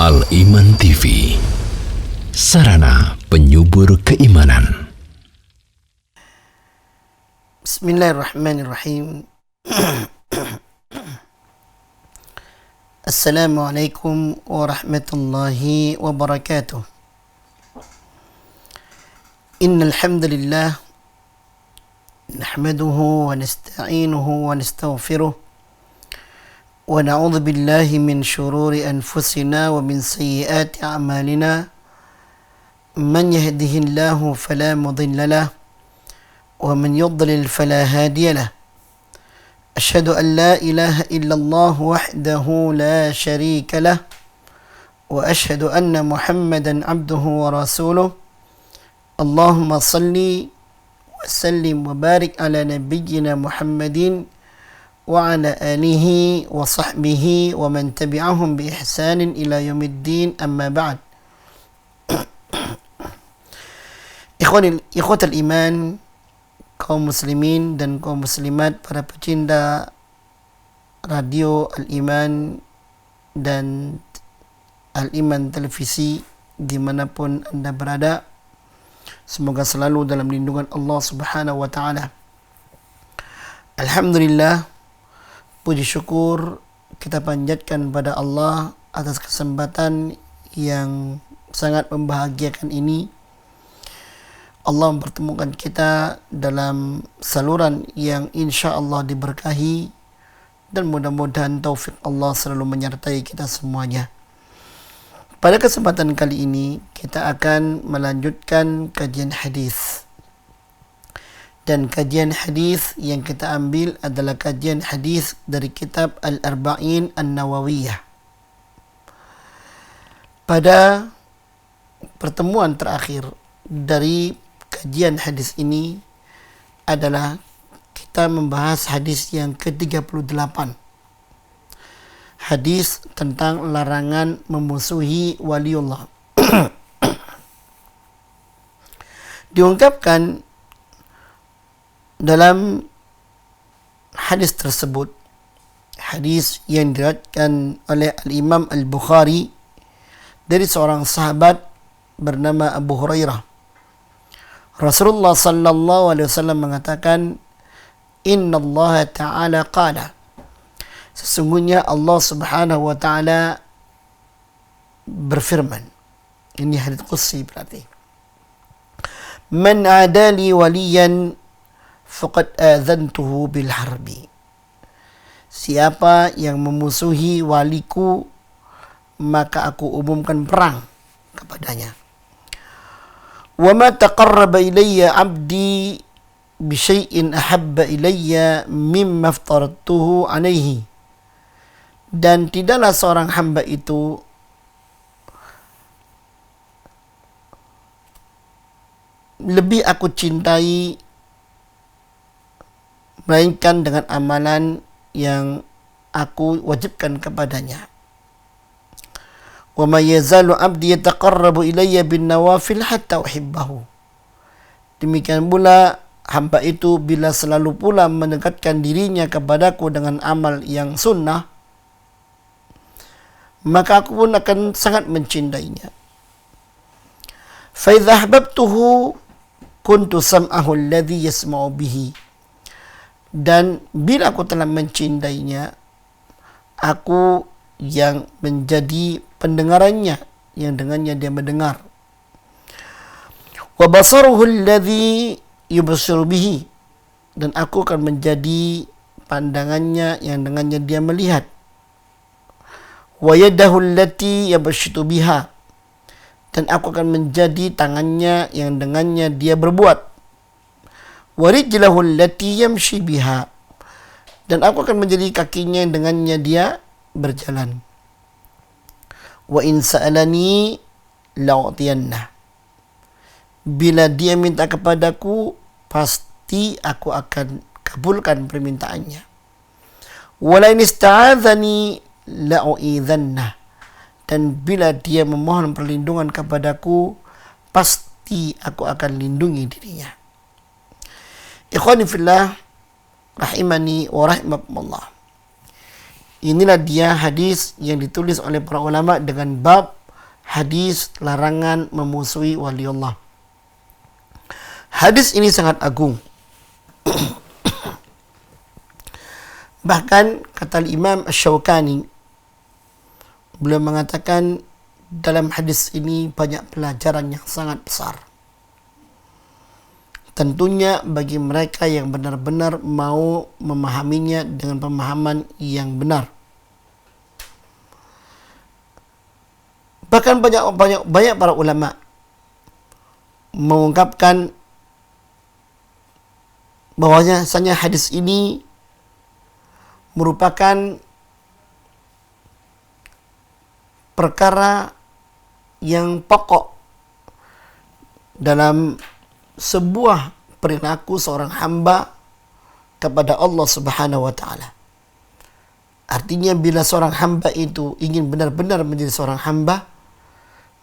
Al-Iman TV, sarana penyubur keimanan. Bismillahirrahmanirrahim. Assalamualaikum warahmatullahi wabarakatuh. Innal hamdalillah nahmaduhu wa nasta'inuhu wa nastaghfiruh wa na'udzu billahi min shururi anfusina wa min sayyiati a'malina. Man yahdihillahu fala mudilla lahu wa man yudlil fala hadiya lahu. Asyhadu an la ilaha illallah wahdahu la syarika lah wa asyhadu anna Muhammadan abduhu wa rasuluh. Allahumma salli wa sallim wa barik ala nabiyyina Muhammadin wa ala alihi wa sahbihi wa man tabi'ahum bi ihsanin ila yaumiddin, amma ba'd. Ikhwatal iman, kaum muslimin dan kaum muslimat, para pecinta radio Al-Iman dan Al-Iman televisi dimanapun Anda berada, semoga selalu dalam lindungan Allah Subhanahu wa ta'ala. Alhamdulillah, puji syukur kita panjatkan pada Allah atas kesempatan yang sangat membahagiakan ini. Allah mempertemukan kita dalam saluran yang insya Allah diberkahi, dan mudah-mudahan taufik Allah selalu menyertai kita semuanya. Pada kesempatan kali ini kita akan melanjutkan kajian hadis. Dan kajian hadis yang kita ambil adalah kajian hadis dari kitab Al-Arba'in An-Nawawiyah. Pada pertemuan terakhir dari kajian hadis ini adalah kita membahas hadis yang ke-38. Hadis tentang larangan memusuhi waliullah. Diungkapkan dalam hadis tersebut, hadis yang diriwayatkan oleh Al-Imam Al-Bukhari dari seorang sahabat bernama Abu Hurairah. Rasulullah sallallahu alaihi wasallam mengatakan, "Inna Allah Ta'ala qala." Sesungguhnya Allah Subhanahu wa ta'ala berfirman. Ini hadits qudsi berarti. "Man adali waliyan faqad adzantuhu bil harbi." Siapa yang memusuhi waliku, maka aku umumkan perang kepadanya. Wa ma taqarraba ilayya 'abdi bi syai'in ahabba ilayya mimma aftaratuhu alaihi. Dan tidaklah seorang hamba itu lebih aku cintai melainkan dengan amalan yang aku wajibkan kepadanya. Wa ma yazalu 'abdi yataqarrabu ilayya bin nawafil hatta uhibbahu. Demikian pula hamba itu bila selalu pula mendekatkan dirinya kepadaku dengan amal yang sunnah, maka aku pun akan sangat mencintainya. Fa idza ahbabtuhu kuntu sam'ahu alladhi yasma'u bihi. Dan bila aku telah mencintainya, aku yang menjadi pendengarannya, yang dengannya dia mendengar. Wa basaruhu alladhi yubsiru bihi. Dan aku akan menjadi pandangannya yang dengannya dia melihat. Wa yadahu allati yabshitu biha. Dan aku akan menjadi tangannya yang dengannya dia berbuat. Wa rijlahu allati yamshi biha. Dan aku akan menjadi kakinya yang dengannya dia berjalan. Wa in sa'alani la'utiyannah. Bila dia minta kepadaku, pasti aku akan kabulkan permintaannya. Wa la in ista'adzani la'u'idzannah. Dan bila dia memohon perlindungan kepadaku, pasti aku akan lindungi dirinya. Ikhwani fillah, rahimani wa rahimakumullah. Inilah dia hadis yang ditulis oleh para ulama dengan bab hadis larangan memusuhi wali Allah. Hadis ini sangat agung. Bahkan kata Imam Asy-Syaukani, beliau mengatakan dalam hadis ini banyak pelajaran yang sangat besar. Tentunya bagi mereka yang benar-benar mau memahaminya dengan pemahaman yang benar. Bahkan banyak para ulama mengungkapkan bahwasanya hadis ini merupakan perkara yang pokok dalam sebuah perilaku seorang hamba kepada Allah Subhanahu wa taala. Artinya bila seorang hamba itu ingin benar-benar menjadi seorang hamba,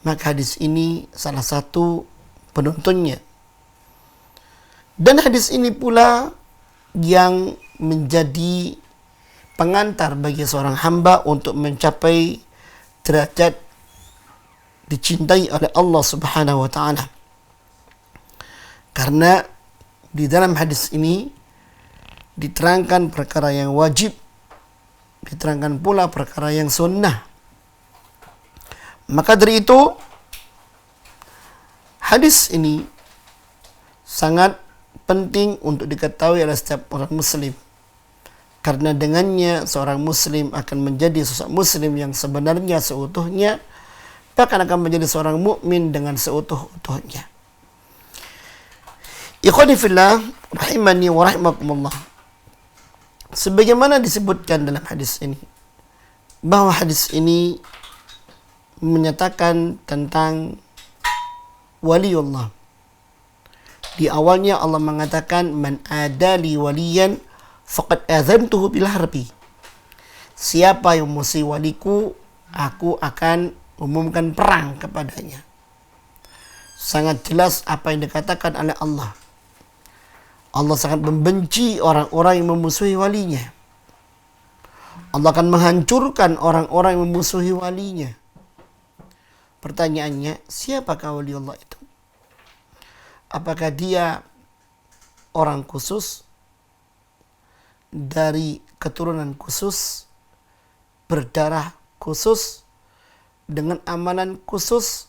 maka hadis ini salah satu penuntunnya. Dan hadis ini pula yang menjadi pengantar bagi seorang hamba untuk mencapai derajat dicintai oleh Allah Subhanahu wa taala. Karena di dalam hadis ini diterangkan perkara yang wajib, diterangkan pula perkara yang sunnah. Maka dari itu hadis ini sangat penting untuk diketahui oleh setiap orang muslim. Karena dengannya seorang muslim akan menjadi sosok muslim yang sebenarnya seutuhnya, bahkan akan menjadi seorang mukmin dengan seutuh-utuhnya. Ikhwani fillah, rahimani wa rahimakumullah. Sebagaimana disebutkan dalam hadis ini, bahwa hadis ini menyatakan tentang waliullah. Di awalnya Allah mengatakan, man adali waliyan faqad adzantuhu bil harbi. Siapa yang memusuhi waliku, aku akan umumkan perang kepadanya. Sangat jelas apa yang dikatakan oleh Allah. Allah sangat membenci orang-orang yang memusuhi walinya. Allah akan menghancurkan orang-orang yang memusuhi walinya. Pertanyaannya, siapakah wali Allah itu? Apakah dia orang khusus, dari keturunan khusus, berdarah khusus, dengan amalan khusus,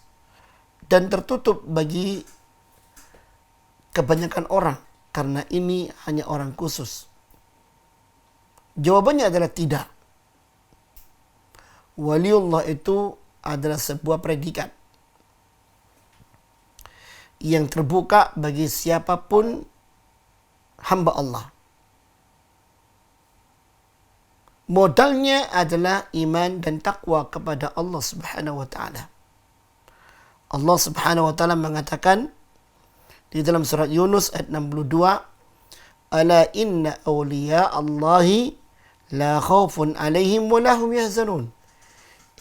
dan tertutup bagi kebanyakan orang? Karena ini hanya orang khusus. Jawabannya adalah tidak. Waliullah itu adalah sebuah predikat yang terbuka bagi siapapun hamba Allah. Modalnya adalah iman dan takwa kepada Allah Subhanahu wa taala. Allah Subhanahu wa taala mengatakan di dalam surat Yunus ayat 62, ala inna awliya Allahi la khawfun alaihim wa lahum yahzanun.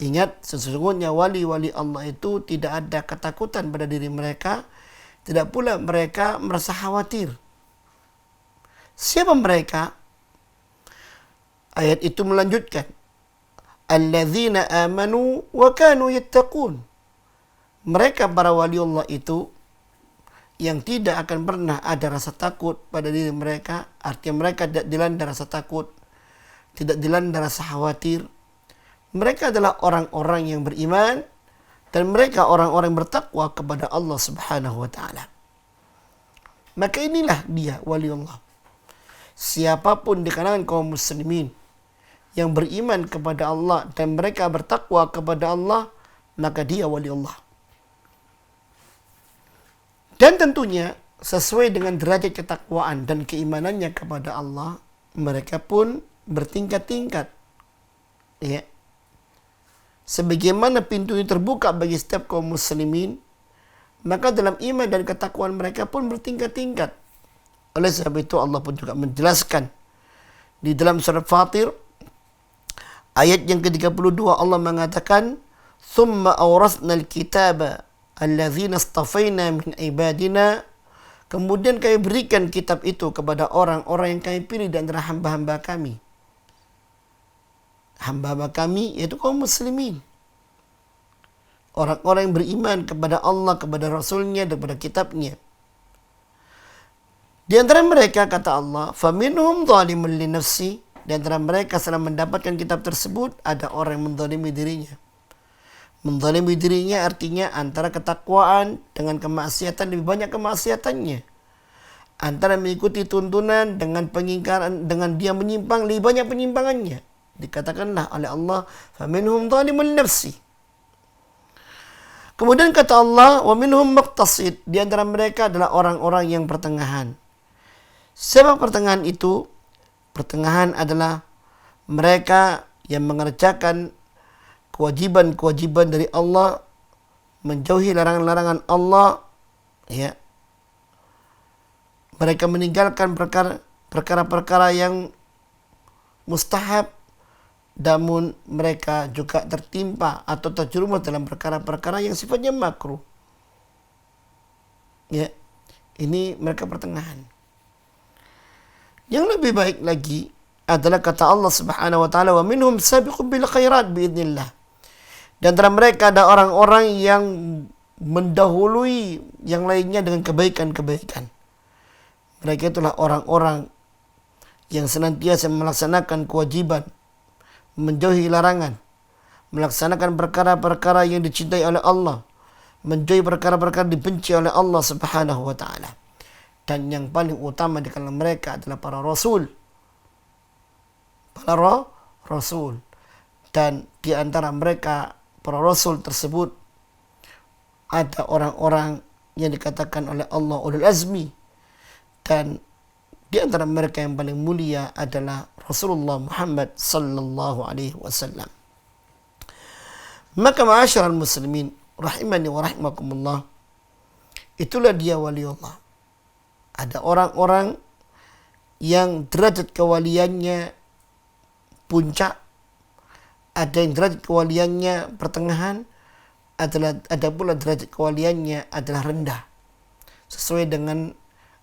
Ingat, sesungguhnya wali-wali Allah itu tidak ada ketakutan pada diri mereka, tidak pula mereka merasa khawatir. Siapa mereka? Ayat itu melanjutkan, alladzina amanu wa kanu yattaqun. Mereka para wali Allah itu yang tidak akan pernah ada rasa takut pada diri mereka. Artinya mereka tidak dilanda rasa takut, tidak dilanda rasa khawatir. Mereka adalah orang-orang yang beriman, dan mereka orang-orang yang bertakwa kepada Allah Subhanahu wa taala. Maka inilah dia wali Allah. Siapapun di kalangan kaum muslimin yang beriman kepada Allah dan mereka bertakwa kepada Allah, maka dia wali Allah. Dan tentunya sesuai dengan derajat ketakwaan dan keimanannya kepada Allah, mereka pun bertingkat-tingkat. Ya. Sebagaimana pintu ini terbuka bagi setiap kaum muslimin, maka dalam iman dan ketakwaan mereka pun bertingkat-tingkat. Oleh sebab itu Allah pun juga menjelaskan di dalam surah Fatir ayat yang ke-32, Allah mengatakan, "Tsumma awrasnal kitaba alladzina istafaina min ibadina." Kemudian kami berikan kitab itu kepada orang-orang yang kami pilih di antara hamba-hamba kami. hamba-hamba kami, yaitu kaum muslimin. Orang-orang yang beriman kepada Allah, kepada Rasulnya, dan kepada kitabnya. Di antara mereka, kata Allah, فَمِنْهُمْ ظَالِمٌ لِنَفْسِهِ. Di antara mereka setelah mendapatkan kitab tersebut, ada orang yang menzalimi dirinya. Menzalimi dirinya artinya antara ketakwaan dengan kemaksiatan, lebih banyak kemaksiatannya. Antara mengikuti tuntunan dengan pengingkaran, dengan dia menyimpang, lebih banyak penyimpangannya. Dikatakanlah oleh Allah, فَمِنْهُمْ ظَالِمٌ لِنَفْسِهِ. Kemudian kata Allah, wa minhum muqtasid. Di antara mereka adalah orang-orang yang pertengahan. Siapa pertengahan itu? Pertengahan adalah mereka yang mengerjakan kewajiban-kewajiban dari Allah, menjauhi larangan-larangan Allah, ya. Mereka meninggalkan perkara-perkara yang mustahab, namun mereka juga tertimpa atau terjerumus dalam perkara-perkara yang sifatnya makruh. Ya, ini mereka pertengahan. Yang lebih baik lagi adalah kata Allah Subhanahu wa taala, wa minhum sabiqun bil khairat biidznillah. Di antara mereka ada orang-orang yang mendahului yang lainnya dengan kebaikan-kebaikan. Mereka itulah orang-orang yang senantiasa melaksanakan kewajiban, menjauhi larangan, melaksanakan perkara-perkara yang dicintai oleh Allah, menjauhi perkara-perkara dibenci oleh Allah Subhanahu wa taala. Dan yang paling utama di kalangan mereka adalah para rasul. Para rasul. Dan di antara mereka para rasul tersebut ada orang-orang yang dikatakan oleh Allah ulul azmi, dan di antara mereka yang paling mulia adalah Rasulullah Muhammad sallallahu alaihi wasallam. Maka ma'asyiral muslimin rahimani wa rahimakumullah, itulah dia waliullah. Ada orang-orang yang derajat kewaliannya puncak, ada yang derajat kewaliannya pertengahan, ada pula derajat kewaliannya adalah rendah, sesuai dengan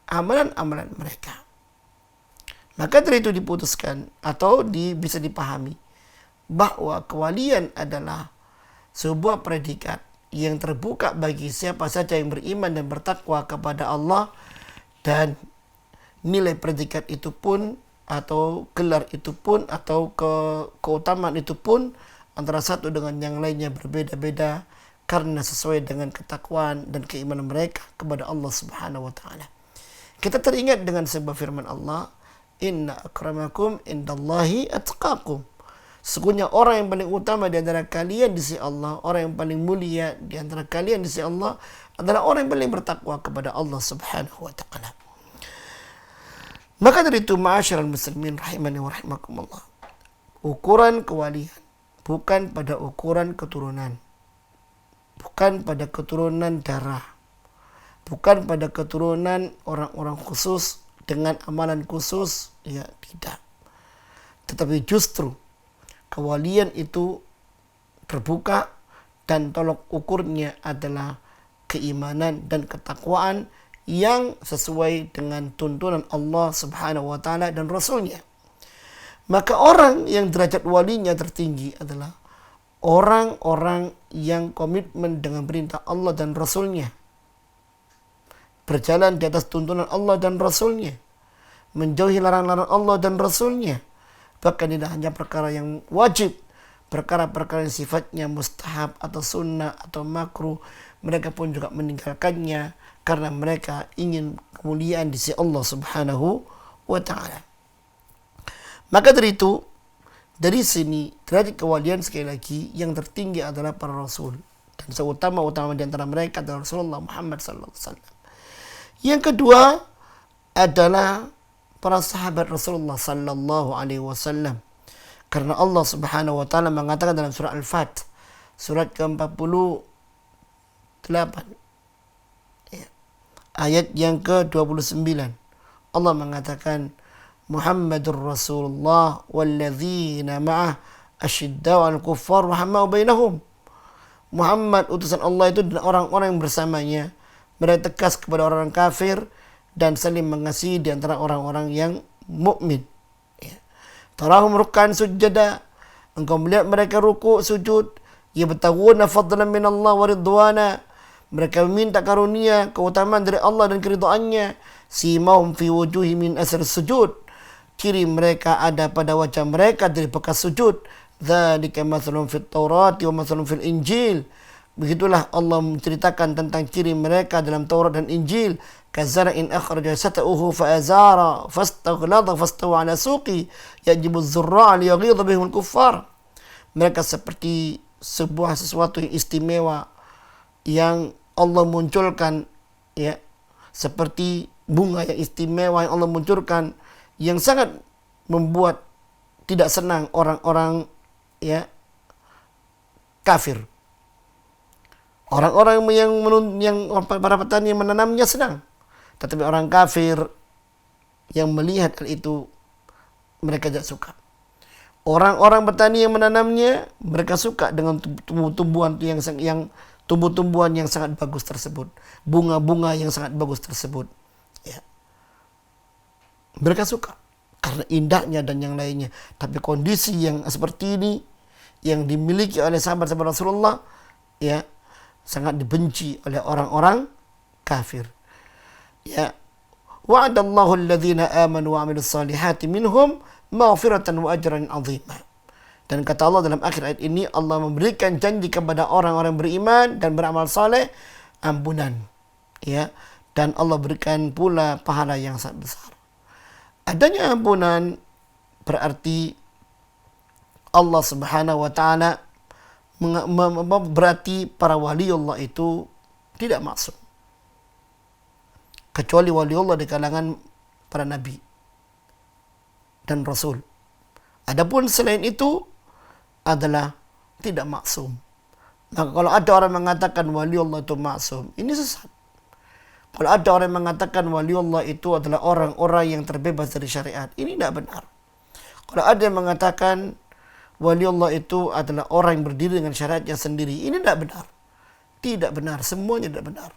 amalan-amalan mereka. Maka dari itu diputuskan atau bisa dipahami bahwa kewalian adalah sebuah predikat yang terbuka bagi siapa saja yang beriman dan bertakwa kepada Allah, dan nilai predikat itu pun atau gelar itu pun atau keutamaan itu pun antara satu dengan yang lainnya berbeda-beda karena sesuai dengan ketakwaan dan keimanan mereka kepada Allah Subhanahu wa taala. Kita teringat dengan sebuah firman Allah, inna akramakum indallahi atqakum. Sesungguhnya orang yang paling utama di antara kalian di sisi Allah, orang yang paling mulia di antara kalian di sisi Allah adalah orang yang paling bertakwa kepada Allah Subhanahu wa taala. Maka dari itu ma'asyiral muslimin rahimani wa rahimakumullah, ukuran kewalian bukan pada ukuran keturunan, bukan pada keturunan darah, bukan pada keturunan orang-orang khusus dengan amalan khusus, ya tidak. Tetapi justru kewalian itu terbuka dan tolok ukurnya adalah keimanan dan ketakwaan yang sesuai dengan tuntunan Allah Subhanahu wa taala dan Rasulnya. Maka orang yang derajat walinya tertinggi adalah orang-orang yang komitmen dengan perintah Allah dan Rasulnya, berjalan di atas tuntunan Allah dan Rasulnya, menjauhi larangan-larangan Allah dan Rasulnya. Bahkan tidak hanya perkara yang wajib, perkara-perkara yang sifatnya mustahab atau sunnah atau makruh, mereka pun juga meninggalkannya karena mereka ingin kemuliaan di sisi Allah Subhanahu wa taala. Maka dari itu, dari sini derajat kewalian sekali lagi yang tertinggi adalah para rasul, dan seutama-utama di antara mereka adalah Rasulullah Muhammad sallallahu alaihi wasallam. Yang kedua adalah para sahabat Rasulullah sallallahu alaihi wasallam. Karena Allah Subhanahu wa taala mengatakan dalam surah Al-Fat, surat ke-48, ayat yang ke-29, Allah mengatakan, Muhammadur Rasulullah walladzina ma'ah asyiddau 'alal kuffar rahamau bainahum. Muhammad utusan Allah itu dan orang-orang yang bersamanya, mereka tegas kepada orang kafir dan saling mengasihi di antara orang-orang yang mukmin. Ya. Tarahum ruk'an sujada, Engkau melihat mereka rukuk, sujud, yabtaghuna fadlan min Allah wa ridwana. Mereka meminta karunia, keutamaan dari Allah dan keridhaannya. Simahum fi wujuhi min asr sujud. Ciri mereka ada pada wajah mereka dari bekas sujud. Dzalika mathalun fit Taurat wa mathalun fil Injil. Begitulah Allah menceritakan tentang ciri mereka dalam Taurat dan Injil. Kazara'in akhraja sata'uhu fa'azara fastaghlada fastawa ala suqi yajibu az-zurra'a liyaghidha bihim al-kuffar. Mereka seperti sebuah sesuatu yang istimewa yang Allah munculkan, ya, seperti bunga yang istimewa yang Allah munculkan, yang sangat membuat tidak senang orang-orang, ya, kafir. Orang-orang yang para petani yang menanamnya senang, tetapi orang kafir yang melihat hal itu mereka tidak suka. Orang-orang petani yang menanamnya mereka suka dengan tumbuh-tumbuhan tumbuh-tumbuhan yang sangat bagus tersebut, bunga-bunga yang sangat bagus tersebut. Ya. Mereka suka karena indahnya dan yang lainnya. Tapi kondisi yang seperti ini yang dimiliki oleh sahabat-sahabat Rasulullah, ya, sangat dibenci oleh orang-orang kafir. Ya, wa'adallahu alladhina amanu wa 'amilus salihati minhum maghfiratan wa ajran 'azima. Dan kata Allah dalam akhir ayat ini, Allah memberikan janji kepada orang-orang beriman dan beramal saleh ampunan, ya, dan Allah berikan pula pahala yang sangat besar. Adanya ampunan berarti Allah Subhanahu wa taala berarti para wali Allah itu tidak maksum, kecuali wali Allah di kalangan para nabi dan rasul. Adapun selain itu adalah tidak maksum. Maka kalau ada orang mengatakan wali Allah itu maksum, ini sesat. Kalau ada orang mengatakan wali Allah itu adalah orang-orang yang terbebas dari syariat, ini tidak benar. Kalau ada yang mengatakan wali Allah itu adalah orang yang berdiri dengan syariatnya sendiri, ini tidak benar. Tidak benar, semuanya tidak benar.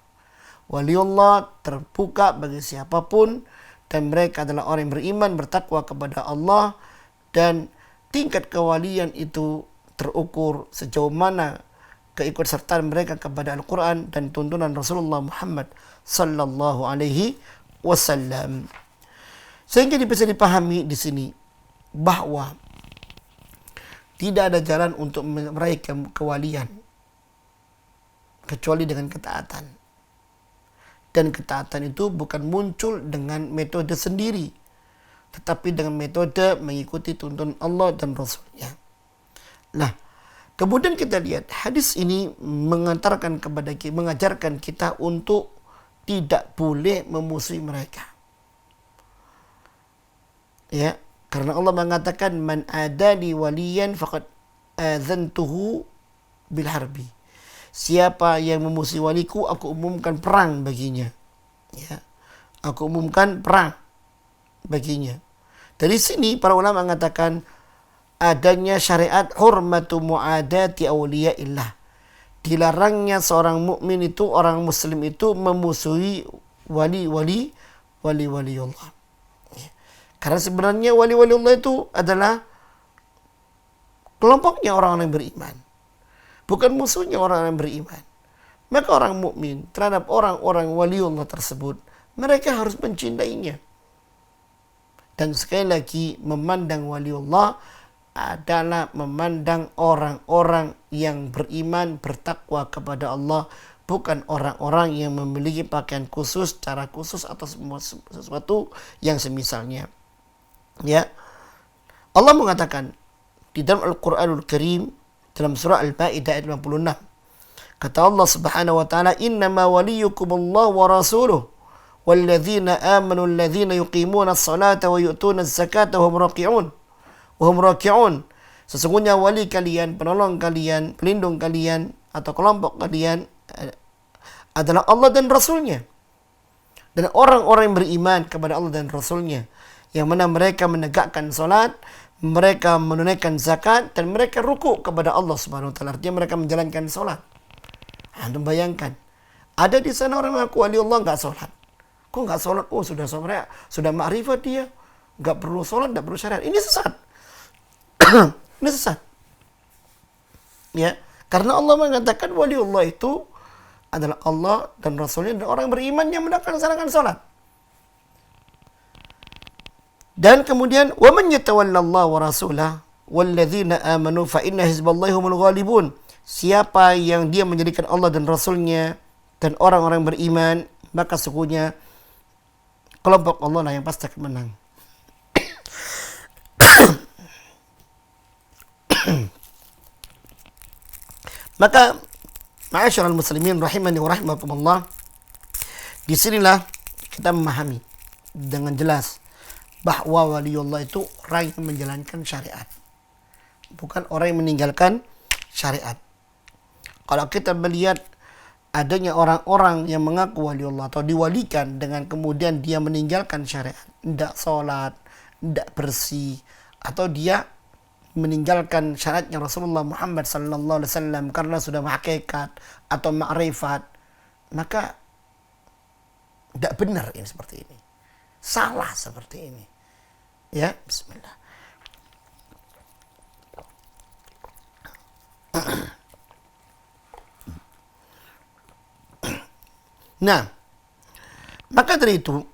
Wali Allah terbuka bagi siapapun, dan mereka adalah orang yang beriman, bertakwa kepada Allah, dan tingkat kewalian itu terukur sejauh mana keikutsertaan mereka kepada Al-Quran dan tuntunan Rasulullah Muhammad sallallahu alaihi wasallam. Sehingga bisa dipahami di sini bahwa tidak ada jalan untuk meraih kewalian kecuali dengan ketaatan. Dan ketaatan itu bukan muncul dengan metode sendiri, tetapi dengan metode mengikuti tuntunan Allah dan Rasulnya. Nah, kemudian kita lihat hadis ini mengantarkan mengajarkan kita untuk tidak boleh memusuhi mereka. Ya, karena Allah mengatakan man adali waliyan faqad adzantuhu bil harbi. Siapa yang memusuhi waliku, aku umumkan perang baginya. Ya, aku umumkan perang baginya. Dari sini para ulama mengatakan adanya syariat hurmatu muadati auliyaillah. Dilarangnya seorang mukmin itu, orang muslim itu memusuhi wali-wali Allah. Ya. Karena sebenarnya wali-wali Allah itu adalah kelompoknya orang-orang yang beriman, bukan musuhnya orang-orang yang beriman. Maka orang mukmin terhadap orang-orang wali Allah tersebut, mereka harus mencintainya. Dan sekali lagi, memandang wali Allah adalah memandang orang-orang yang beriman, bertakwa kepada Allah, bukan orang-orang yang memiliki pakaian khusus, cara khusus, atau sesuatu yang semisalnya. Ya, Allah mengatakan di dalam Al-Quranul Karim dalam surah Al-Maidah ayat 56, kata Allah Subhanahu wa taala, innama waliyukumullah wa rasuluh walladzina amanu alladzina yuqimuna as-salata wa yu'tuna az-zakata wa hum raki'un. Sesungguhnya wali kalian, penolong kalian, pelindung kalian, atau kelompok kalian adalah Allah dan Rasulnya. Dan orang-orang yang beriman kepada Allah dan Rasulnya, yang mana mereka menegakkan salat, mereka menunaikan zakat, dan mereka rukuk kepada Allah Subhanahu wa taala. Artinya mereka menjalankan salat. Anda bayangkan, ada di sana orang mengaku wali Allah enggak salat. Kok enggak salat? Oh, sudah salat, sudah makrifat dia. Enggak perlu salat, enggak perlu syariat. Ini sesat. Ini sesat. Ya, karena Allah mengatakan waliullah itu adalah Allah dan Rasulnya dan orang beriman yang melaksanakan salat. Dan kemudian wa man yatawallallaha wa rasulahu walladzina amanu fa inna hizballahi humul ghalibun. Siapa yang dia menjadikan Allah dan Rasulnya dan orang-orang beriman, maka sesungguhnya kelompok Allah lah yang pasti akan menang. Maka ma'asyiral muslimin rahimani wa rahimakumullah, disinilah kita memahami dengan jelas bahwa waliullah itu orang yang menjalankan syariat, bukan orang yang meninggalkan syariat. Kalau kita melihat adanya orang-orang yang mengaku waliullah atau diwalikan dengan kemudian dia meninggalkan syariat, tidak sholat, tidak bersih, atau dia meninggalkan syariatnya Rasulullah Muhammad sallallahu alaihi wasallam karena sudah hakikat atau ma'rifat, maka tidak benar ini seperti ini. Salah seperti ini. Ya, bismillah. Nah, maka dari itu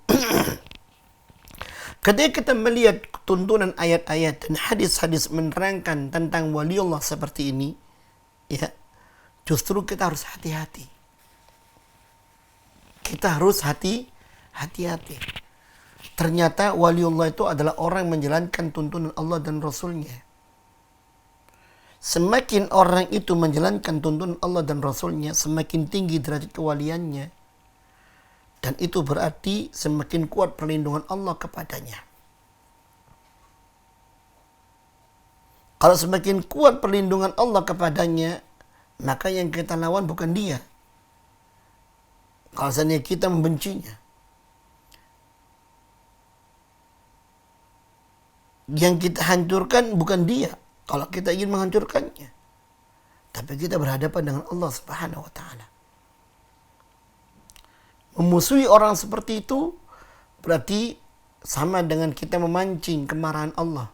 ketika kita melihat tuntunan ayat-ayat dan hadis-hadis menerangkan tentang waliullah seperti ini, ya, justru kita harus hati-hati. Kita harus hati-hati. Ternyata waliullah itu adalah orang yang menjalankan tuntunan Allah dan Rasulnya. Semakin orang itu menjalankan tuntunan Allah dan Rasulnya, semakin tinggi derajat kewaliannya. Dan itu berarti semakin kuat perlindungan Allah kepadanya. Kalau semakin kuat perlindungan Allah kepadanya, maka yang kita lawan bukan dia. Kalau seandainya kita membencinya, yang kita hancurkan bukan dia kalau kita ingin menghancurkannya, tapi kita berhadapan dengan Allah Subhanahu wa taala. Memusuhi orang seperti itu berarti sama dengan kita memancing kemarahan Allah.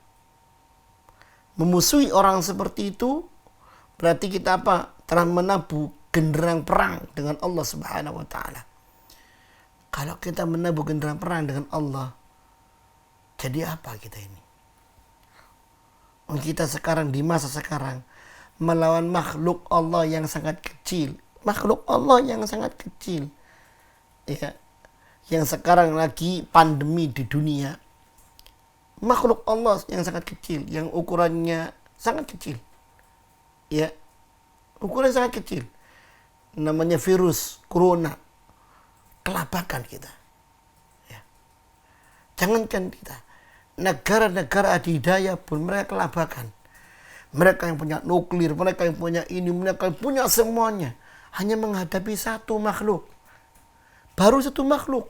Memusuhi orang seperti itu berarti kita apa? Telah menabuh genderang perang dengan Allah Subhanahu wa taala. Kalau kita menabuh genderang perang dengan Allah, jadi apa kita ini? Kita sekarang di masa sekarang melawan makhluk Allah yang sangat kecil. Makhluk Allah yang sangat kecil. Ya, yang sekarang lagi pandemi di dunia, makhluk Allah yang sangat kecil, yang ukurannya sangat kecil, ya, ukurannya sangat kecil, namanya virus corona, kelabakan kita, ya. Jangankan kita, negara-negara adidaya pun mereka kelabakan, mereka yang punya nuklir, mereka yang punya ini, mereka yang punya semuanya, hanya menghadapi satu makhluk. Baru satu makhluk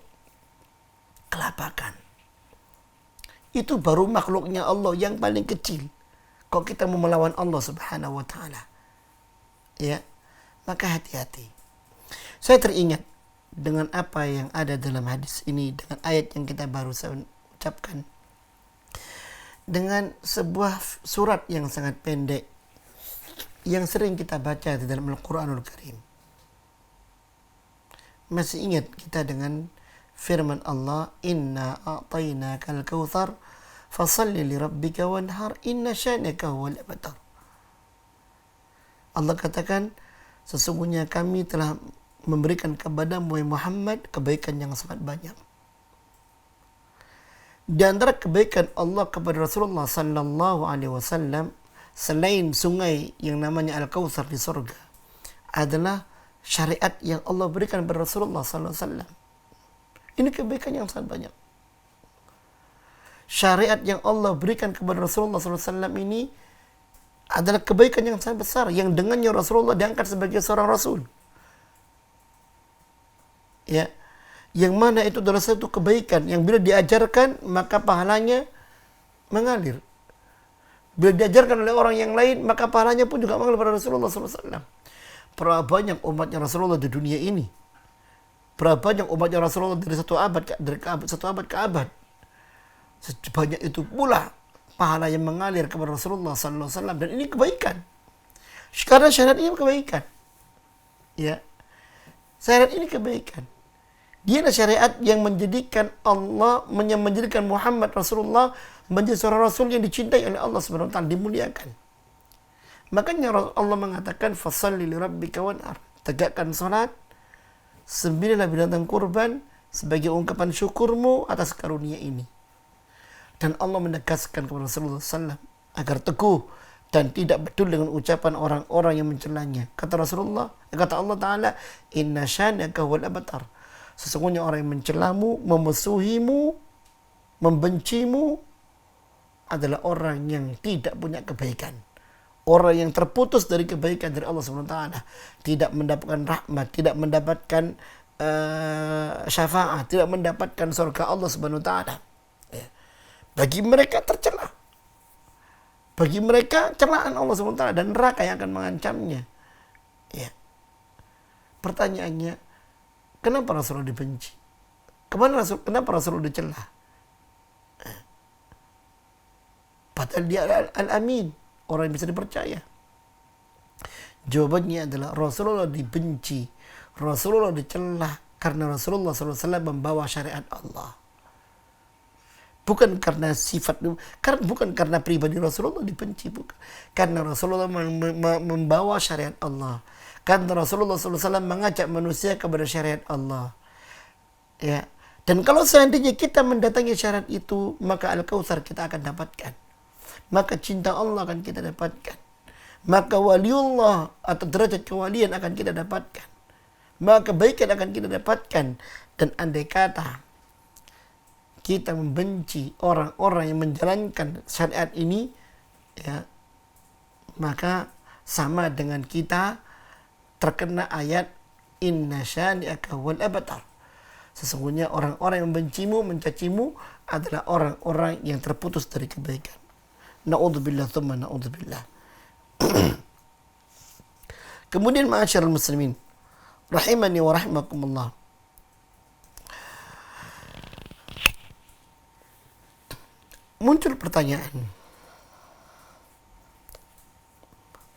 kelabakan. Itu baru makhluknya Allah yang paling kecil. Kalau kita mau melawan Allah Subhanahu wa taala, ya, maka hati-hati. Saya teringat dengan apa yang ada dalam hadis ini, dengan ayat yang kita baru ucapkan, dengan sebuah surat yang sangat pendek yang sering kita baca di dalam Al-Qur'anul Karim. Masih ingat kita dengan firman Allah, inna a'tainakal kautsar fasalli li rabbika wanhar inna syani'aka huwal abtar. Allah katakan, sesungguhnya kami telah memberikan kepadamu Muhammad kebaikan yang sangat banyak. Di antara kebaikan Allah kepada Rasulullah sallallahu alaihi wasallam selain sungai yang namanya Al-Kautsar di surga adalah syariat yang Allah berikan kepada Rasulullah sallallahu alaihi wasallam. Ini kebaikan yang sangat banyak. Syariat yang Allah berikan kepada Rasulullah sallallahu alaihi wasallam ini adalah kebaikan yang sangat besar, yang dengannya Rasulullah diangkat sebagai seorang rasul. Ya, yang mana itu adalah satu kebaikan yang bila diajarkan maka pahalanya mengalir. Bila diajarkan oleh orang yang lain maka pahalanya pun juga mengalir pada Rasulullah sallallahu alaihi wasallam. Berapa banyak umatnya Rasulullah di dunia ini? Berapa banyak umatnya Rasulullah dari satu abad ke abad? Sebanyak itu pula pahala yang mengalir kepada Rasulullah sallallahu alaihi wasallam, dan ini kebaikan. Karena syariat ini kebaikan. Ya. Syariat ini kebaikan. Dia adalah syariat yang menjadikan Allah, menjadikan Muhammad Rasulullah menjadi seorang rasul yang dicintai oleh Allah Subhanahu wa taala, dimuliakan. Makanya Allah mengatakan fashalli li rabbika wanhar. Tegakkan salat, sembelihlah binatang kurban sebagai ungkapan syukurmu atas karunia ini. Dan Allah menegaskan kepada Rasulullah SAW agar teguh dan tidak betul dengan ucapan orang-orang yang mencelanya. Kata Allah Ta'ala, inna syanaka wal abtar. Sesungguhnya orang yang mencelamu, memusuhimu, membencimu adalah orang yang tidak punya kebaikan. Orang yang terputus dari kebaikan dari Allah SWT. Tidak mendapatkan rahmat, tidak mendapatkan syafaat, tidak mendapatkan surga Allah SWT. Ya. Bagi mereka tercela. Bagi mereka celaan Allah SWT dan neraka yang akan mengancamnya. Ya. Pertanyaannya, kenapa Rasulullah dibenci? Kenapa Rasulullah dicela? Padahal dia al-amin, orang yang bisa dipercaya. Jawabannya adalah Rasulullah dibenci, Rasulullah dicela karena Rasulullah SAW membawa syariat Allah. Bukan karena sifat, bukan karena pribadi Rasulullah dibenci, bukan. Karena Rasulullah membawa syariat Allah. Karena Rasulullah SAW mengajak manusia kepada syariat Allah. Ya. Dan kalau seandainya kita mendatangi syariat itu, maka Al-Kautsar kita akan dapatkan. Maka cinta Allah akan kita dapatkan. Maka waliullah atau derajat kewalian akan kita dapatkan. Maka kebaikan akan kita dapatkan. Dan andai kata kita membenci orang-orang yang menjalankan syariat ini, ya, maka sama dengan kita terkena ayat inna syani'aka wal abtar. Sesungguhnya orang-orang yang membencimu, mencacimu adalah orang-orang yang terputus dari kebaikan. Na'udzubillah tsumma na'udzubillah. Kemudian ma'asyiral muslimin rahimani wa rahimakumullah. Muncul pertanyaan,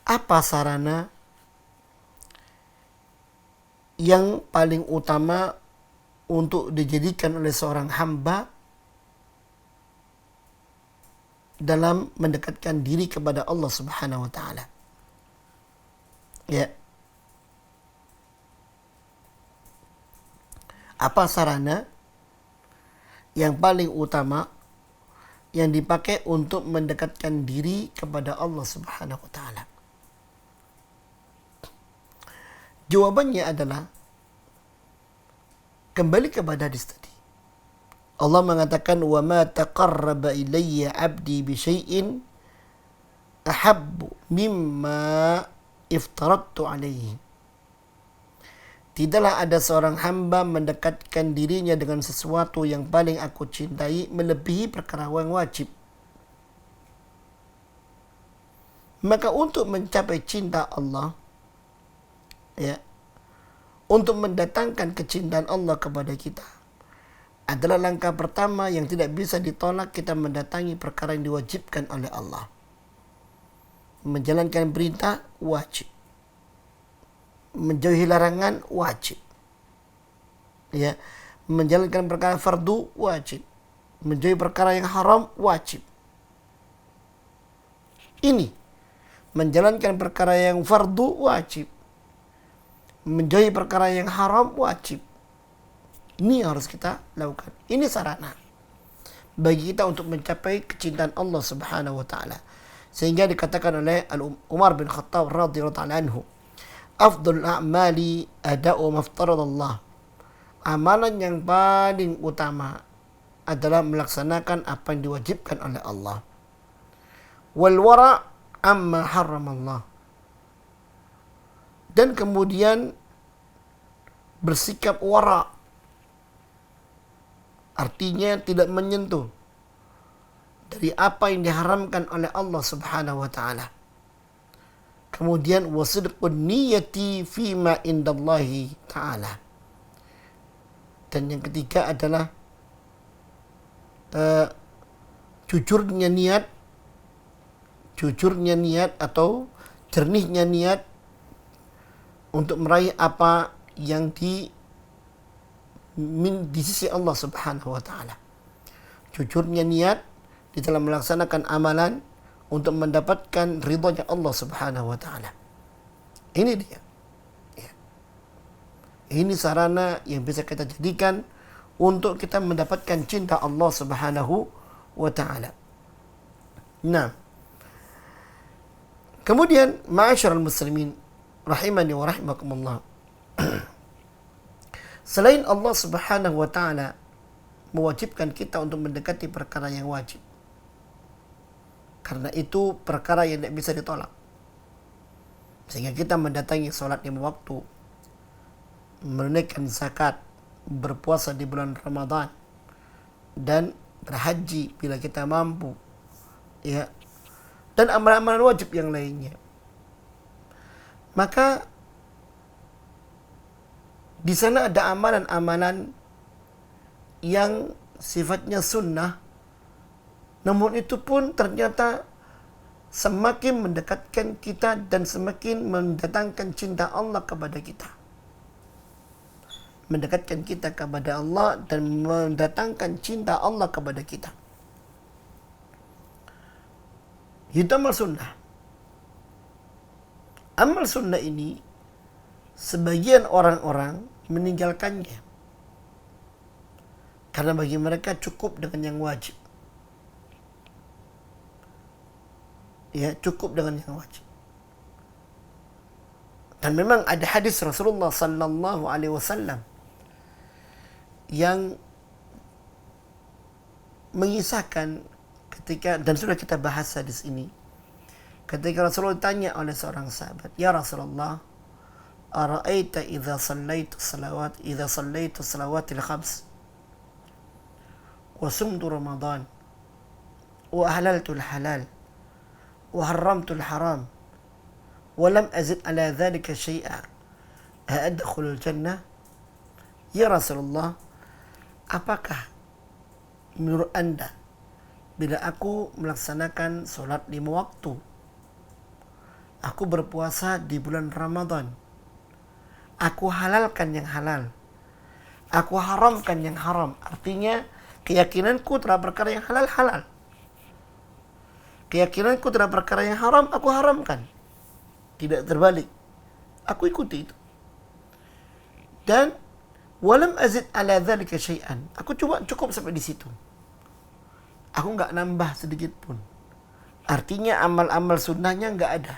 apa sarana yang paling utama untuk dijadikan oleh seorang hamba dalam mendekatkan diri kepada Allah Subhanahu wa taala? Ya. Apa sarana yang paling utama yang dipakai untuk mendekatkan diri kepada Allah Subhanahu wa taala? Jawabannya adalah kembali kepada hadis tadi. Allah mengatakan, "Wa ma taqarraba ilayya 'abdi bi syai'in ahabbu mimma iftaradtu 'alaihi." Tidaklah ada seorang hamba mendekatkan dirinya dengan sesuatu yang paling aku cintai melebihi perkara yang wajib. Maka untuk mencapai cinta Allah, ya, untuk mendatangkan kecintaan Allah kepada kita, adalah langkah pertama yang tidak bisa ditolak kita mendatangi perkara yang diwajibkan oleh Allah. Menjalankan perintah wajib. Menjauhi larangan wajib. Ya, menjalankan perkara fardu wajib. Menjauhi perkara yang haram wajib. Ini menjalankan perkara yang fardu wajib. Menjauhi perkara yang haram wajib. Ini yang harus kita lakukan. Ini sarana bagi kita untuk mencapai kecintaan Allah Subhanahu wa taala. Sehingga dikatakan oleh Umar bin Khattab radhiyallahu ta'ala anhu, afdhul a'mali ada'u maftaradallah. Amalan yang paling utama adalah melaksanakan apa yang diwajibkan oleh Allah. Wal wara' amma haramallah. Dan kemudian bersikap wara', artinya tidak menyentuh dari apa yang diharamkan oleh Allah Subhanahu wa taala. Kemudian wasidqun niyati fima indallahi ta'ala. Dan yang ketiga adalah jujurnya niat atau jernihnya niat untuk meraih apa yang di sisi Allah Subhanahu wa taala. Jujurnya niat di dalam melaksanakan amalan untuk mendapatkan ridhonya Allah Subhanahu wa taala. Ini dia. Ya. Ini sarana yang bisa kita jadikan untuk kita mendapatkan cinta Allah Subhanahu wa taala. Nah, kemudian ma'asyiral muslimin rahimani wa rahimakumullah. Selain Allah Subhanahu wa taala mewajibkan kita untuk mendekati perkara yang wajib. Karena itu perkara yang tidak bisa ditolak. Sehingga kita mendatangi salat 5 waktu, menunaikan zakat, berpuasa di bulan Ramadan, dan berhaji bila kita mampu. Ya. Dan amalan-amalan wajib yang lainnya. Maka di sana ada amalan-amalan yang sifatnya sunnah, namun itu pun ternyata semakin mendekatkan kita dan semakin mendatangkan cinta Allah kepada kita. Mendekatkan kita kepada Allah dan mendatangkan cinta Allah kepada kita. Itu amal sunnah. Amal sunnah ini sebagian orang-orang meninggalkannya karena bagi mereka cukup dengan yang wajib. Ya, cukup dengan yang wajib. Dan memang ada hadis Rasulullah sallallahu alaihi wasallam yang mengisahkan ketika, dan sudah kita bahas hadis ini, ketika Rasulullah ditanya oleh seorang sahabat, "Ya Rasulullah, ara'aita idza sallaitu salawatil khams wa sumtu Ramadan wa ahlaltu halal wa haramtu haram wa lam azid ala dhalika syai'a adkhulul jannah?" Ya Rasulullah, apakah menurut Anda bila aku melaksanakan solat 5 waktu, aku berpuasa di bulan Ramadan, aku halalkan yang halal, aku haramkan yang haram, artinya keyakinanku terhadap perkara yang halal, halal, keyakinanku terhadap perkara yang haram, aku haramkan, tidak terbalik, aku ikuti itu. Dan walam azid ala dzalika syai'an, aku cukup sampai di situ, aku nggak nambah sedikit pun. Artinya amal-amal sunnahnya nggak ada.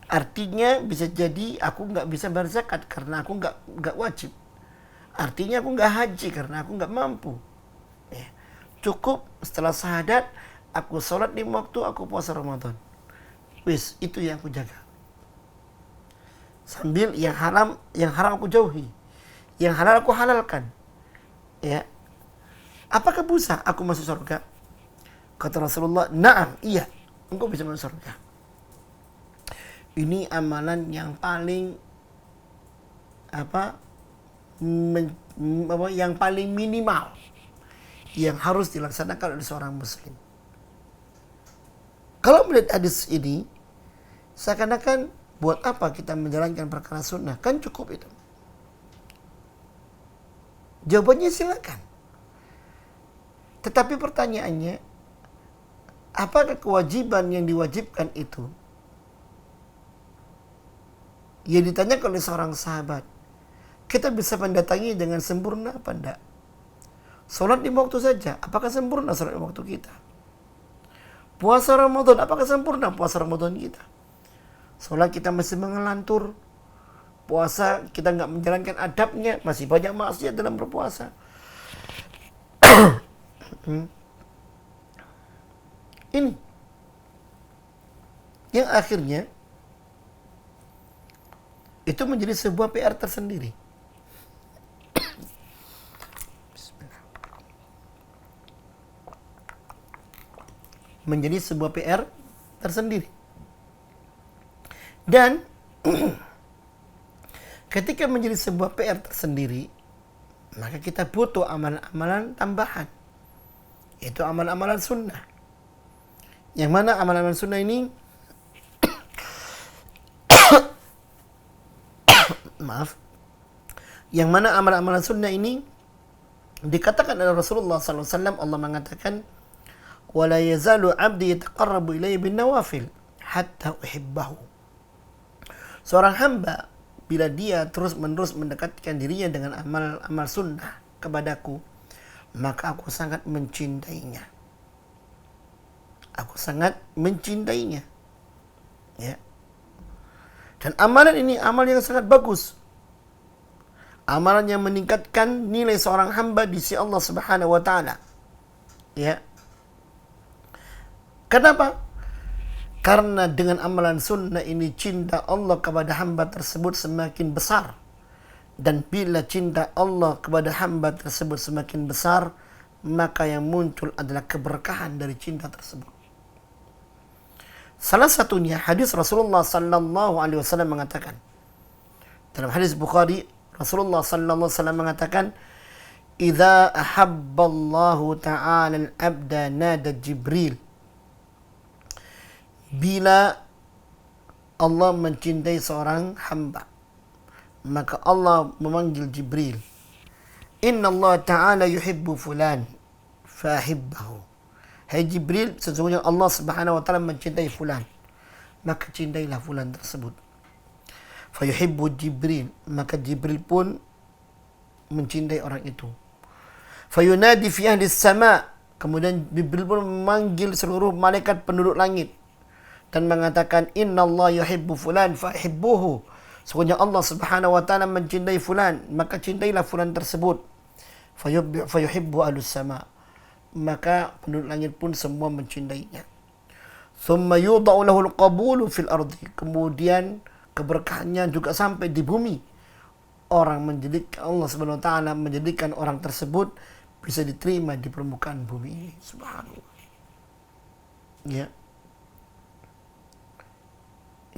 Artinya bisa jadi aku nggak bisa berzakat karena aku nggak wajib. Artinya aku nggak haji karena aku nggak mampu. Ya. Cukup setelah syahadat aku sholat 5 waktu, aku puasa Ramadan. Wis, itu yang aku jaga. Sambil yang haram aku jauhi, yang halal aku halalkan. Ya. Apakah bisa aku masuk surga? Kata Rasulullah, "Na'am, iya, engkau bisa masuk surga." Ini amalan yang paling yang paling minimal yang harus dilaksanakan oleh seorang muslim. Kalau melihat hadis ini, seakan-akan buat apa kita menjalankan perkara sunnah? Kan cukup itu. Jawabannya silakan. Tetapi pertanyaannya, apakah kewajiban yang diwajibkan itu? Ya, ditanyakan oleh seorang sahabat, kita bisa mendatangi dengan sempurna apa enggak? Sholat 5 waktu saja, apakah sempurna sholat 5 waktu kita? Puasa Ramadan, apakah sempurna puasa Ramadan kita? Sholat kita masih mengelantur, puasa kita nggak menjalankan adabnya, masih banyak maksiat dalam berpuasa. Ini yang akhirnya itu menjadi sebuah PR tersendiri. Menjadi sebuah PR tersendiri. Dan ketika menjadi sebuah PR tersendiri, maka kita butuh amalan-amalan tambahan. Itu amalan-amalan sunnah. Yang mana amalan-amalan sunnah ini maaf, yang mana amalan-amalan sunnah ini dikatakan oleh Rasulullah SAW. Allah mengatakan, وَلَا يَزَالُ عَبْدِي يَتَقَرَّبُ إِلَيَّ بِالنَّوَافِلِ حَتَّى أُحِبَّهُ. Seorang hamba, bila dia terus-menerus mendekatkan dirinya dengan amal-amal sunnah kepadaku, maka aku sangat mencintainya. Aku sangat mencintainya. Ya. Dan amalan ini amal yang sangat bagus. Amalan yang meningkatkan nilai seorang hamba di sisi Allah Subhanahu wa taala. Ya. Kenapa? Karena dengan amalan sunnah ini cinta Allah kepada hamba tersebut semakin besar. Dan bila cinta Allah kepada hamba tersebut semakin besar, maka yang muncul adalah keberkahan dari cinta tersebut. Salah satunya hadis Rasulullah sallallahu alaihi wasallam mengatakan, dalam hadis Bukhari, Rasulullah sallallahu alaihi wasallam mengatakan, "Idza ahabballahu ta'ala al-'abda nada Jibril." Bila Allah mencintai seorang hamba, maka Allah memanggil Jibril. Inna Allah Ta'ala yuhibbu fulan fahibbahu. Hai Jibril, sesungguhnya Allah Subhanahu wa taala mencintai fulan, maka cintailah fulan tersebut. Fayuhibbu Jibril, maka Jibril pun mencintai orang itu. Fayunadi fi ahli sama, kemudian Jibril pun memanggil seluruh malaikat penduduk langit dan mengatakan, Inna Allah yuhibbu fulan fahibbuhu. Sesungguhnya Allah Subhanahu wa taala mencintai fulan, maka cintailah fulan tersebut. Fayuhibbu ahlus sama, maka penduduk langit pun semua mencintainya. Thumma yudau lahul qabulu fil ardi, kemudian keberkahannya juga sampai di bumi. Orang menjadikan Allah Subhanahu wa taala menjadikan orang tersebut bisa diterima di permukaan bumi ini. Subhanallah. Ya.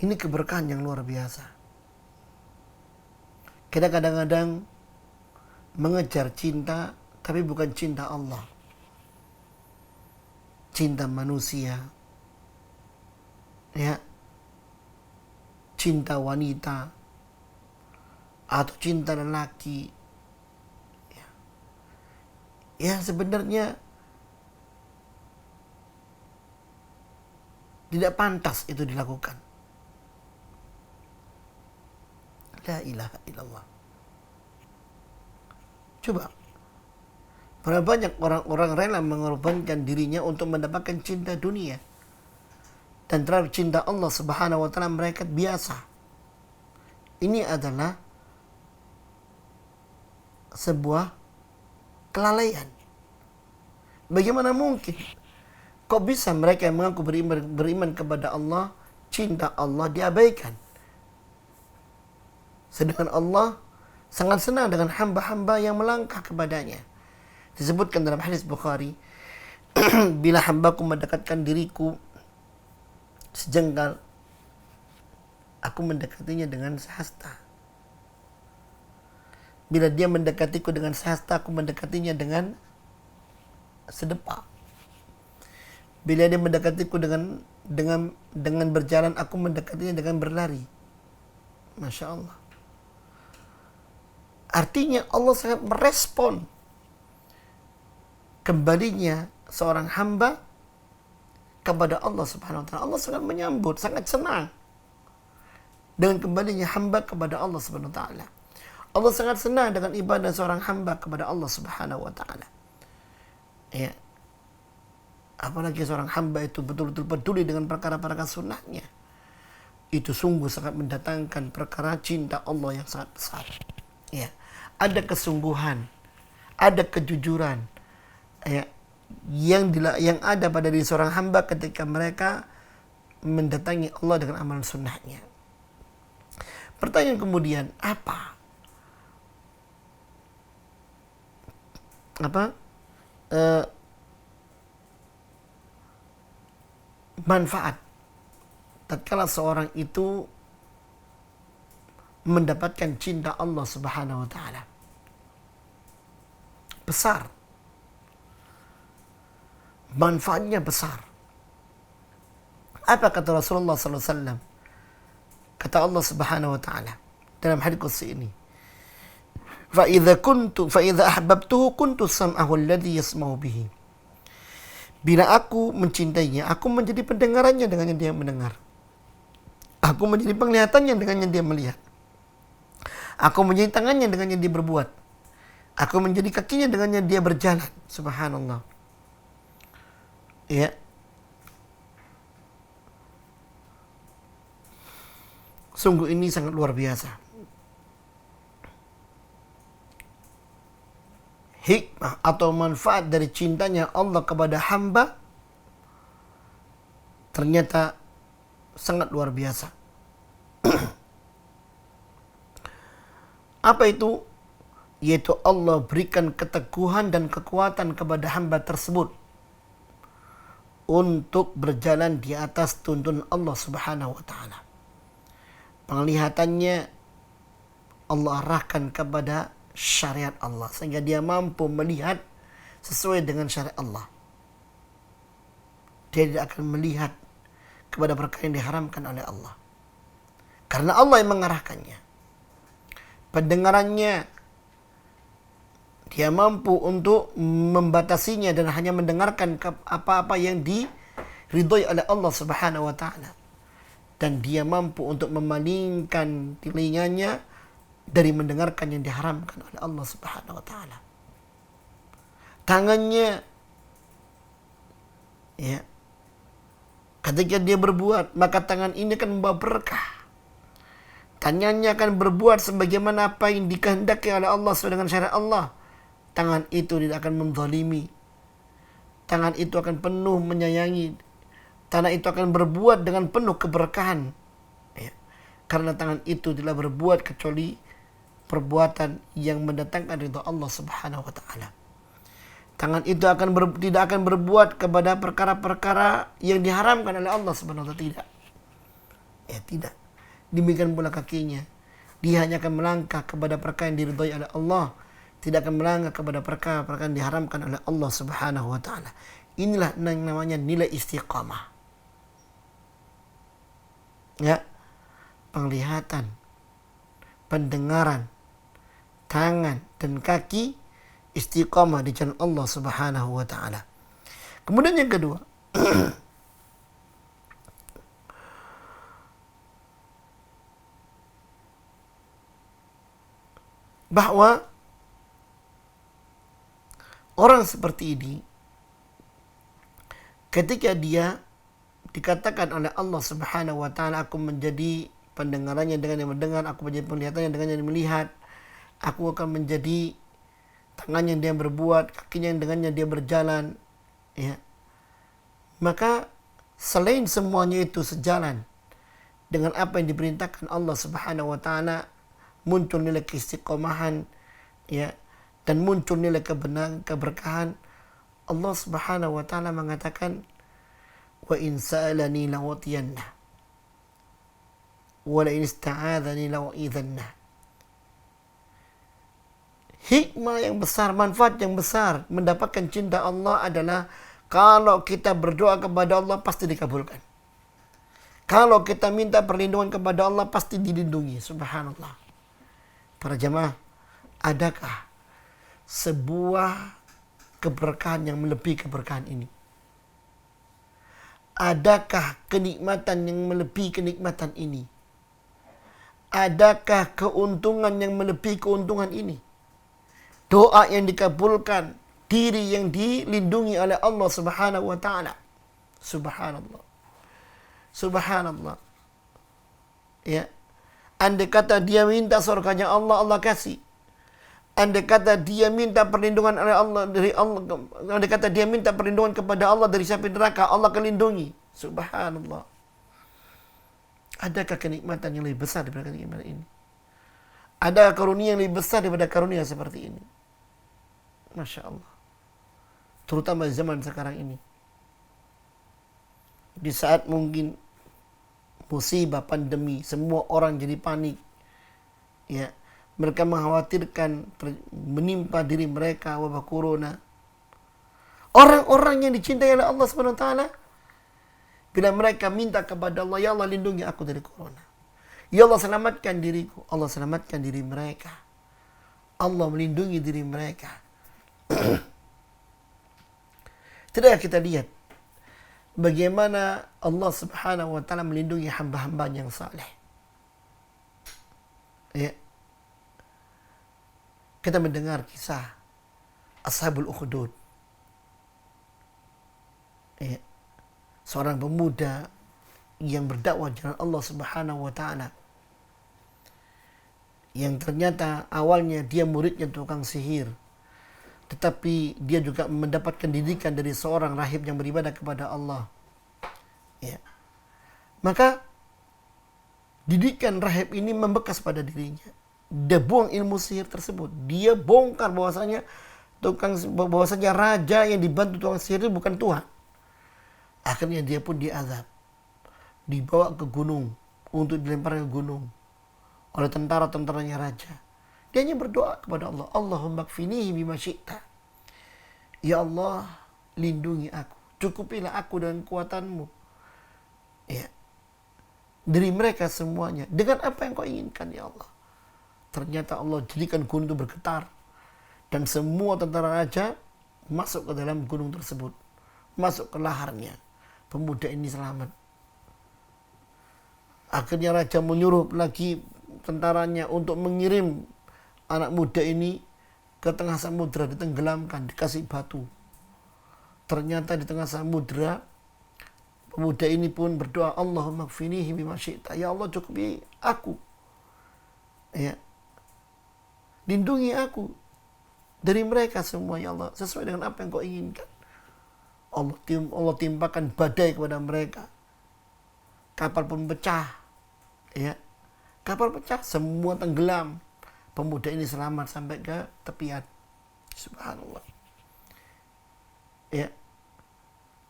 Ini keberkahan yang luar biasa. Kita kadang-kadang mengejar cinta, tapi bukan cinta Allah. Cinta manusia. Ya. Cinta wanita. Atau cinta lelaki. Ya. Yang sebenarnya tidak pantas itu dilakukan. La ilaha illallah. Coba, berapa banyak orang-orang rela mengorbankan dirinya untuk mendapatkan cinta dunia, dan terhadap cinta Allah Subhanahu wa taala mereka biasa. Ini adalah sebuah kelalaian. Bagaimana mungkin? Kok bisa mereka yang mengaku beriman kepada Allah, cinta Allah diabaikan? Sedangkan Allah sangat senang dengan hamba-hamba yang melangkah kepadanya. Disebutkan dalam hadis Bukhari, bila hambaku mendekatkan diriku sejengkal, aku mendekatinya dengan sehasta. Bila dia mendekatiku dengan sehasta, aku mendekatinya dengan sedepa. Bila dia mendekatiku dengan berjalan, aku mendekatinya dengan berlari. Masya Allah. Artinya Allah sangat merespon kembalinya seorang hamba kepada Allah Subhanahu wa taala. Allah sangat menyambut, sangat senang dengan kembalinya hamba kepada Allah Subhanahu wa taala. Allah sangat senang dengan ibadah seorang hamba kepada Allah Subhanahu wa taala. Ya. Apalagi seorang hamba itu betul-betul peduli dengan perkara-perkara sunnahnya. Itu sungguh sangat mendatangkan perkara cinta Allah yang sangat besar. Ya. Ada kesungguhan, ada kejujuran, ya, yang ada pada diri seorang hamba ketika mereka mendatangi Allah dengan amalan sunnahnya. Pertanyaan kemudian, manfaat tatkala seorang itu mendapatkan cinta Allah Subhanahu wa taala? Besar. Manfaatnya besar. Apa kata Rasulullah sallallahu alaihi wasallam? Kata Allah Subhanahu wa taala, dalam hadits qudsi ini. Fa idza ahbabtuhu kuntu sam'ahu alladhi yasma'u bihi. Bila aku mencintainya, aku menjadi pendengarannya dengan yang dia mendengar. Aku menjadi penglihatannya dengan yang dia melihat. Aku menjadi tangannya dengan yang dia berbuat. Aku menjadi kakinya dengan yang dia berjalan. Subhanallah. Ya. Sungguh ini sangat luar biasa. Hikmah atau manfaat dari cintanya Allah kepada hamba ternyata sangat luar biasa. Apa itu? Yaitu Allah berikan keteguhan dan kekuatan kepada hamba tersebut untuk berjalan di atas tuntunan Allah Subhanahu wa taala. Penglihatannya Allah arahkan kepada syariat Allah sehingga dia mampu melihat sesuai dengan syariat Allah. Dia tidak akan melihat kepada perkara yang diharamkan oleh Allah karena Allah yang mengarahkannya. Pendengarannya, dia mampu untuk membatasinya dan hanya mendengarkan apa-apa yang diridhoi oleh Allah Subhanahu wa taala. Dan dia mampu untuk memalingkan telinganya dari mendengarkan yang diharamkan oleh Allah Subhanahu wa taala. Tangannya, ya, ketika dia berbuat, maka tangan ini akan membawa berkah. Tangannya akan berbuat sebagaimana apa yang dikehendaki oleh Allah sesuai dengan syariat Allah. Tangan itu tidak akan menzalimi. Tangan itu akan penuh menyayangi. Tangan itu akan berbuat dengan penuh keberkahan. Ya. Karena tangan itu tidak berbuat kecuali perbuatan yang mendatangkan ridha Allah Subhanahu wa taala. Tangan itu tidak akan berbuat kepada perkara-perkara yang diharamkan oleh Allah Subhanahu wa taala, tidak. Ya, tidak. Demikian pula kakinya. Dia hanya akan melangkah kepada perkara yang diridhai oleh Allah, tidak akan melangkah kepada perkara-perkara yang diharamkan oleh Allah Subhanahu wa taala. Inilah yang namanya nilai istiqamah. Ya. Penglihatan, pendengaran, tangan dan kaki istiqamah di jalan Allah Subhanahu wa taala. Kemudian yang kedua, bahwa orang seperti ini ketika dia dikatakan oleh Allah Subhanahu wa taala, aku menjadi pendengarannya dengan yang mendengar, aku menjadi penglihatannya dengan yang melihat, aku akan menjadi tangannya yang dia berbuat, kakinya yang dengannya dia berjalan, ya. Maka selain semuanya itu sejalan dengan apa yang diperintahkan Allah Subhanahu wa taala, muncul nilai keistiqomahan, ya, dan muncul nilai keberkahan. Allah Subhanahu wa taala mengatakan, wa in sa'alani la'utiyanna wa la in ista'adzani la'u'idhanna. Hikmah yang besar, manfaat yang besar mendapatkan cinta Allah adalah kalau kita berdoa kepada Allah pasti dikabulkan. Kalau kita minta perlindungan kepada Allah pasti dilindungi. Subhanallah. Para jamaah, adakah sebuah keberkahan yang melebihi keberkahan ini? Adakah kenikmatan yang melebihi kenikmatan ini? Adakah keuntungan yang melebihi keuntungan ini? Doa yang dikabulkan, diri yang dilindungi oleh Allah Subhanahu wa taala. Subhanallah. Subhanallah. Ya. Andai kata dia minta surganya Allah, Allah kasih. Andai kata dia minta perlindungan oleh Allah dari Allah, andai kata dia minta perlindungan kepada Allah dari api neraka, Allah akan lindungi. Subhanallah. Adakah kenikmatan yang lebih besar daripada kenikmatan ini? Ada karunia yang lebih besar daripada karunia seperti ini? Masya Allah. Terutama di zaman sekarang ini. Di saat mungkin musibah pandemi, semua orang jadi panik. Ya, mereka mengkhawatirkan menimpa diri mereka wabah corona. Orang-orang yang dicintai oleh Allah Subhanahu wa taala, bila mereka minta kepada Allah, ya Allah lindungi aku dari corona. Ya Allah selamatkan diriku. Allah selamatkan diri mereka. Allah melindungi diri mereka. Tidak kita lihat bagaimana Allah subhanahu wa ta'ala melindungi hamba-hamba yang saleh. Ya. Kita mendengar kisah Ashabul Ukhdud. Ya. Seorang pemuda yang berdakwah jalan Allah subhanahu wa ta'ala, yang ternyata awalnya dia muridnya tukang sihir, tetapi dia juga mendapatkan didikan dari seorang rahib yang beribadah kepada Allah. Ya. Maka didikan rahib ini membekas pada dirinya. Dia buang ilmu sihir tersebut. Dia bongkar bahwasanya raja yang dibantu tukang sihir itu bukan Tuhan. Akhirnya dia pun diazab, dibawa ke gunung untuk dilempar ke gunung oleh tentara-tentaranya raja. Dia hanya berdoa kepada Allah, Allahumma kfinihi bima syi'ta. Ya Allah, lindungi aku, cukupilah aku dengan kuatanmu. Ya. Dari mereka semuanya dengan apa yang kau inginkan ya Allah. Ternyata Allah jadikan gunung itu bergetar dan semua tentara raja masuk ke dalam gunung tersebut, masuk ke laharnya. Pemuda ini selamat. Akhirnya raja menyuruh lagi tentaranya untuk mengirim anak muda ini ke tengah samudra, ditenggelamkan, dikasih batu. Ternyata di tengah samudra, pemuda ini pun berdoa, Allahumma kfinihi bima syi'ta. Ya Allah, cukupi aku. Ya. Lindungi aku dari mereka semua ya Allah, sesuai dengan apa yang kau inginkan. Allah timpakan badai kepada mereka. Kapal pun pecah. Ya. Kapal pecah, semua tenggelam. Pemuda ini selamat sampai ke tepian. Subhanallah. Ya.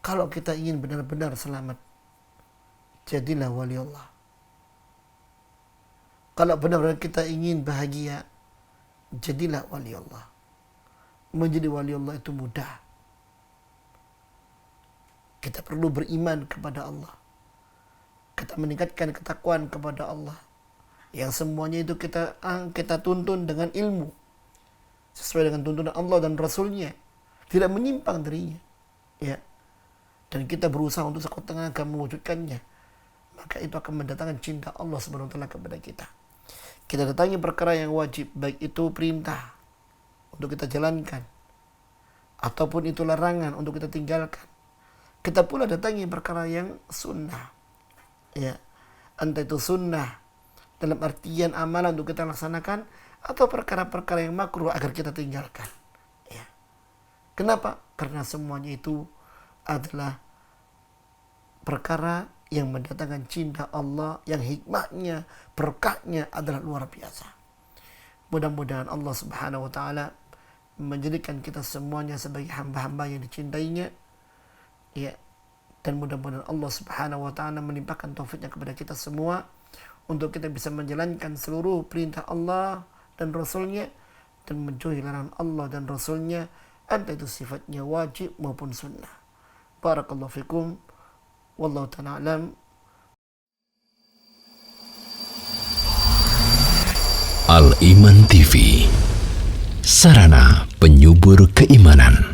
Kalau kita ingin benar-benar selamat, jadilah wali Allah. Kalau benar-benar kita ingin bahagia, jadilah wali Allah. Menjadi wali Allah itu mudah. Kita perlu beriman kepada Allah. Kita meningkatkan ketakwaan kepada Allah. Yang semuanya itu kita tuntun dengan ilmu. Sesuai dengan tuntunan Allah dan Rasulnya. Tidak menyimpang darinya. Ya. Dan kita berusaha untuk sekuat tenaga mewujudkannya. Maka itu akan mendatangkan cinta Allah SWT kepada kita. Kita datangi perkara yang wajib. Baik itu perintah untuk kita jalankan, ataupun itu larangan untuk kita tinggalkan. Kita pula datangi perkara yang sunnah. Ya. Entah itu sunnah dalam artian amalan untuk kita laksanakan, atau perkara-perkara yang makruh agar kita tinggalkan. Ya. Kenapa? Karena semuanya itu adalah perkara yang mendatangkan cinta Allah, yang hikmahnya, berkahnya adalah luar biasa. Mudah-mudahan Allah Subhanahu wa ta'ala menjadikan kita semuanya sebagai hamba-hamba yang dicintainya. Ya. Dan mudah-mudahan Allah Subhanahu wa ta'ala melimpahkan taufiknya kepada kita semua untuk kita bisa menjalankan seluruh perintah Allah dan Rasulnya dan menjauhi larangan Allah dan Rasulnya, entah itu sifatnya wajib maupun sunnah. Barakallahu fikum. Wallahu ta'ala alam. Al-Iman TV, sarana penyubur keimanan.